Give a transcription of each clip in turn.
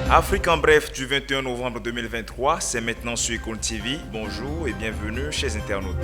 Afrique en bref du 21 novembre 2023, c'est maintenant sur Ecole TV. Bonjour et bienvenue chez les internautes.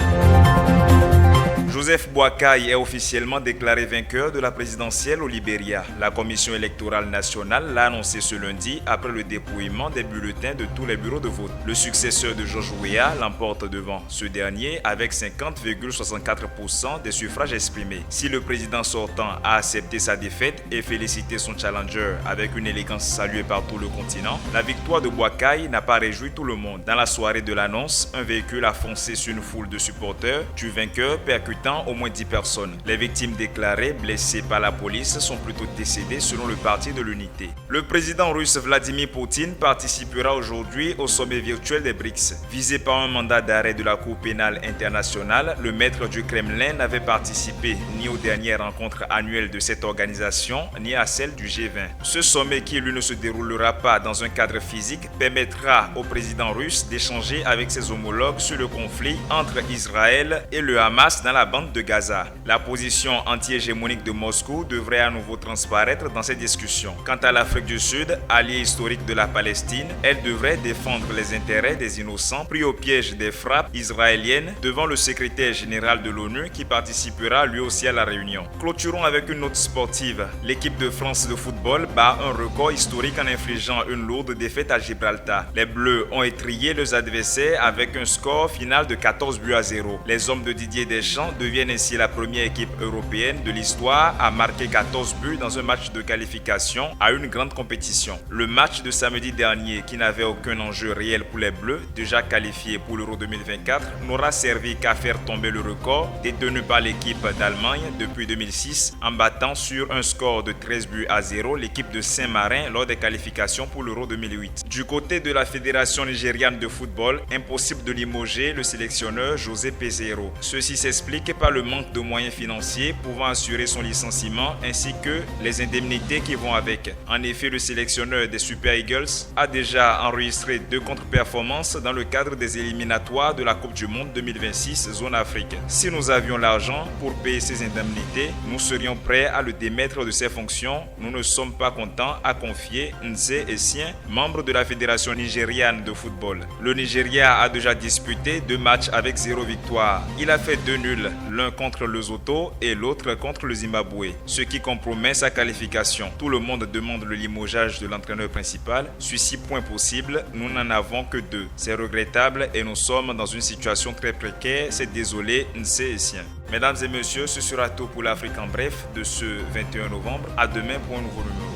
Joseph Boakai est officiellement déclaré vainqueur de la présidentielle au Libéria. La Commission électorale nationale l'a annoncé ce lundi après le dépouillement des bulletins de tous les bureaux de vote. Le successeur de George Weah l'emporte devant ce dernier avec 50,64% des suffrages exprimés. Si le président sortant a accepté sa défaite et félicité son challenger avec une élégance saluée par tout le continent, la victoire de Boakai n'a pas réjoui tout le monde. Dans la soirée de l'annonce, un véhicule a foncé sur une foule de supporters du vainqueur percutant au moins 10 personnes. Les victimes déclarées blessées par la police sont plutôt décédées selon le Parti de l'Unité. Le président russe Vladimir Poutine participera aujourd'hui au sommet virtuel des BRICS. Visé par un mandat d'arrêt de la Cour pénale internationale, le maître du Kremlin n'avait participé ni aux dernières rencontres annuelles de cette organisation, ni à celle du G20. Ce sommet, qui lui ne se déroulera pas dans un cadre physique, permettra au président russe d'échanger avec ses homologues sur le conflit entre Israël et le Hamas dans la bande de Gaza. La position anti-hégémonique de Moscou devrait à nouveau transparaître dans ces discussions. Quant à l'Afrique du Sud, allié historique de la Palestine, elle devrait défendre les intérêts des innocents pris au piège des frappes israéliennes devant le secrétaire général de l'ONU qui participera lui aussi à la réunion. Clôturons avec une note sportive. L'équipe de France de football bat un record historique en infligeant une lourde défaite à Gibraltar. Les Bleus ont étrillé leurs adversaires avec un score final de 14-0. Les hommes de Didier Deschamps deviennent ainsi la première équipe européenne de l'histoire à marquer 14 buts dans un match de qualification à une grande compétition. Le match de samedi dernier, qui n'avait aucun enjeu réel pour les Bleus, déjà qualifiés pour l'Euro 2024, n'aura servi qu'à faire tomber le record détenu par l'équipe d'Allemagne depuis 2006 en battant sur un score de 13-0 l'équipe de Saint-Marin lors des qualifications pour l'Euro 2008. Du côté de la Fédération nigériane de football, impossible de limoger le sélectionneur José Peseiro. Ceci s'explique par le manque de moyens financiers pouvant assurer son licenciement ainsi que les indemnités qui vont avec. En effet, le sélectionneur des Super Eagles a déjà enregistré 2 contre-performances dans le cadre des éliminatoires de la Coupe du Monde 2026 Zone Afrique. Si nous avions l'argent pour payer ces indemnités, nous serions prêts à le démettre de ses fonctions. Nous ne sommes pas contents à confier Nze Essien, membre de la Fédération nigériane de football. Le Nigeria a déjà disputé 2 matchs avec 0 victoire. Il a fait 2 nuls, l'un contre le Lesotho et l'autre contre le Zimbabwe, ce qui compromet sa qualification. Tout le monde demande le limogeage de l'entraîneur principal. Sur 6 points possibles, nous n'en avons que 2. C'est regrettable et nous sommes dans une situation très précaire. C'est désolé, Nse Essien. Mesdames et messieurs, ce sera tout pour l'Afrique en bref de ce 21 novembre. À demain pour un nouveau numéro.